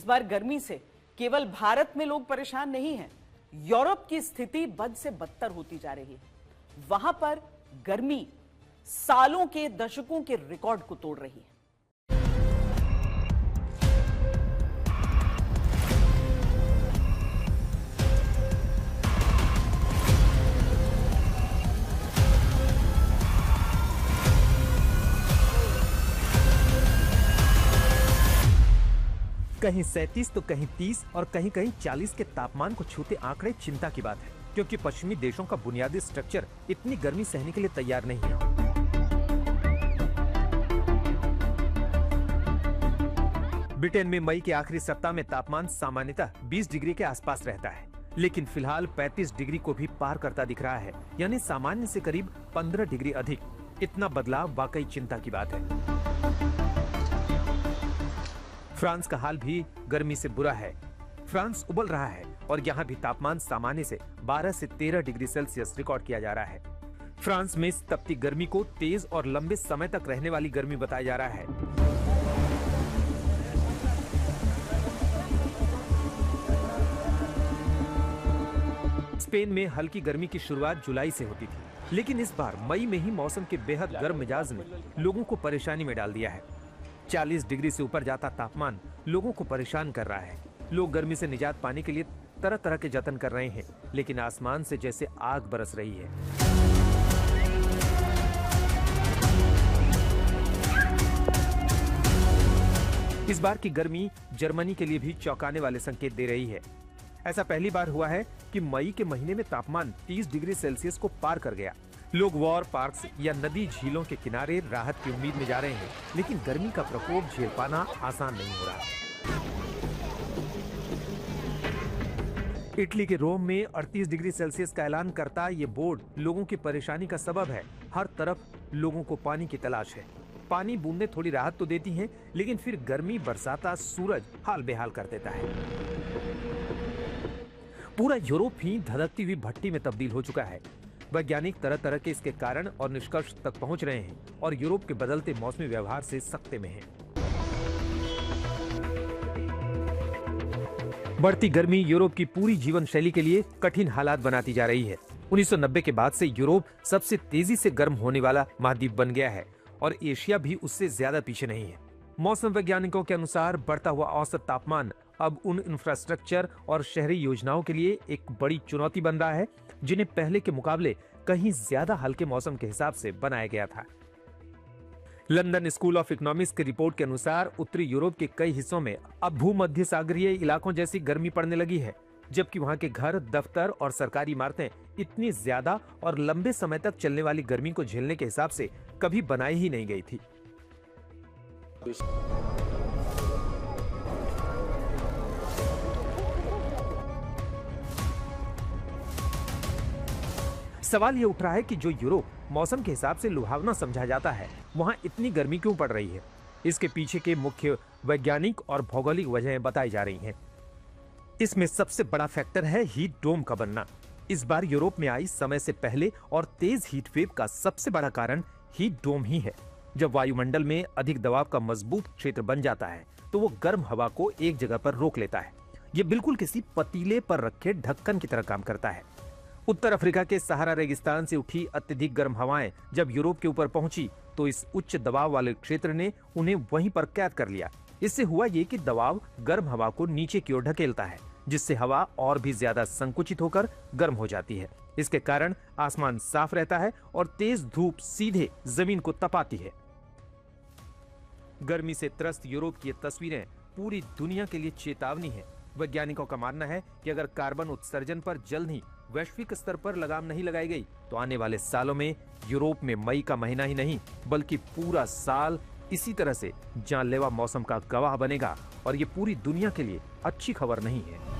इस बार गर्मी से केवल भारत में लोग परेशान नहीं हैं, यूरोप की स्थिति बद से बदतर होती जा रही है। वहां पर गर्मी सालों के दशकों के रिकॉर्ड को तोड़ रही है। कहीं 37 तो कहीं 30 और कहीं कहीं 40 के तापमान को छूते आंकड़े चिंता की बात है, क्योंकि पश्चिमी देशों का बुनियादी स्ट्रक्चर इतनी गर्मी सहने के लिए तैयार नहीं है। ब्रिटेन में मई के आखिरी सप्ताह में तापमान सामान्यतः 20 डिग्री के आसपास रहता है, लेकिन फिलहाल 35 डिग्री को भी पार करता दिख रहा है, यानी सामान्य से करीब 15 डिग्री अधिक। इतना बदलाव वाकई चिंता की बात है। फ्रांस का हाल भी गर्मी से बुरा है। फ्रांस उबल रहा है और यहाँ भी तापमान सामान्य से 12 से 13 डिग्री सेल्सियस रिकॉर्ड किया जा रहा है। फ्रांस में इस तपती गर्मी को तेज और लंबे समय तक रहने वाली गर्मी बताया जा रहा है। स्पेन में हल्की गर्मी की शुरुआत जुलाई से होती थी, लेकिन इस बार मई में ही मौसम के बेहद गर्म मिजाज ने लोगों को परेशानी में डाल दिया है। 40 डिग्री से ऊपर जाता तापमान लोगों को परेशान कर रहा है। लोग गर्मी से निजात पाने के लिए तरह तरह के जतन कर रहे हैं, लेकिन आसमान से जैसे आग बरस रही है। इस बार की गर्मी जर्मनी के लिए भी चौंकाने वाले संकेत दे रही है। ऐसा पहली बार हुआ है कि मई के महीने में तापमान 30 डिग्री सेल्सियस को पार कर गया। लोग वॉर पार्क्स या नदी झीलों के किनारे राहत की उम्मीद में जा रहे हैं, लेकिन गर्मी का प्रकोप झेल पाना आसान नहीं हो रहा। इटली के रोम में 38 डिग्री सेल्सियस का ऐलान करता ये बोर्ड लोगों की परेशानी का सबब है। हर तरफ लोगों को पानी की तलाश है। पानी बूंदें थोड़ी राहत तो देती हैं, लेकिन फिर गर्मी बरसाता सूरज हाल बेहाल कर देता है। पूरा यूरोप ही धधकती हुई भट्टी में तब्दील हो चुका है। वैज्ञानिक तरह तरह के इसके कारण और निष्कर्ष तक पहुंच रहे हैं और यूरोप के बदलते मौसमी व्यवहार से सकते में हैं। बढ़ती गर्मी यूरोप की पूरी जीवन शैली के लिए कठिन हालात बनाती जा रही है। 1990 के बाद से यूरोप सबसे तेजी से गर्म होने वाला महाद्वीप बन गया है और एशिया भी उससे ज्यादा पीछे नहीं है। मौसम वैज्ञानिकों के अनुसार बढ़ता हुआ औसत तापमान अब उन इंफ्रास्ट्रक्चर और शहरी योजनाओं के लिए एक बड़ी चुनौती बन रहा है, जिन्हें पहले के मुकाबले कहीं ज्यादा हल्के मौसम के हिसाब से बनाया गया था। लंदन स्कूल ऑफ इकोनॉमिक्स की रिपोर्ट के अनुसार उत्तरी यूरोप के कई हिस्सों में अब भूमध्य सागरीय इलाकों जैसी गर्मी पड़ने लगी है, जबकि वहां के घर, दफ्तर और सरकारी इमारतें इतनी ज्यादा और लंबे समय तक चलने वाली गर्मी को झेलने के हिसाब से कभी बनाई ही नहीं गई थी। सवाल ये उठ रहा है कि जो यूरोप मौसम के हिसाब से लुभावना समझा जाता है, वहां इतनी गर्मी क्यों पड़ रही है? इसके पीछे के मुख्य वैज्ञानिक और भौगोलिक वजहें बताई जा रही हैं। इसमें सबसे बड़ा फैक्टर है हीट डोम का बनना। इस बार यूरोप में आई समय से पहले और तेज हीट वेव का सबसे बड़ा कारण हीट डोम ही है। जब वायुमंडल में अधिक दबाव का मजबूत क्षेत्र बन जाता है, तो वो गर्म हवा को एक जगह पर रोक लेता है। ये बिल्कुल किसी पतीले पर रखे ढक्कन की तरह काम करता है। उत्तर अफ्रीका के सहारा रेगिस्तान से उठी अत्यधिक गर्म हवाएं जब यूरोप के ऊपर पहुंची, तो इस उच्च दबाव वाले क्षेत्र ने उन्हें वहीं पर कैद कर लिया। इससे हुआ ये कि दबाव गर्म हवा को नीचे की ओर ढकेलता है, जिससे हवा और भी ज्यादा संकुचित होकर गर्म हो जाती है। इसके कारण आसमान साफ रहता है और तेज धूप सीधे जमीन को तपाती है। गर्मी से त्रस्त यूरोप की ये तस्वीरें पूरी दुनिया के लिए चेतावनी है। वैज्ञानिकों का मानना है कि अगर कार्बन उत्सर्जन पर जल्द ही वैश्विक स्तर पर लगाम नहीं लगाई गई, तो आने वाले सालों में यूरोप में मई का महीना ही नहीं, बल्कि पूरा साल इसी तरह से जानलेवा मौसम का गवाह बनेगा और ये पूरी दुनिया के लिए अच्छी खबर नहीं है।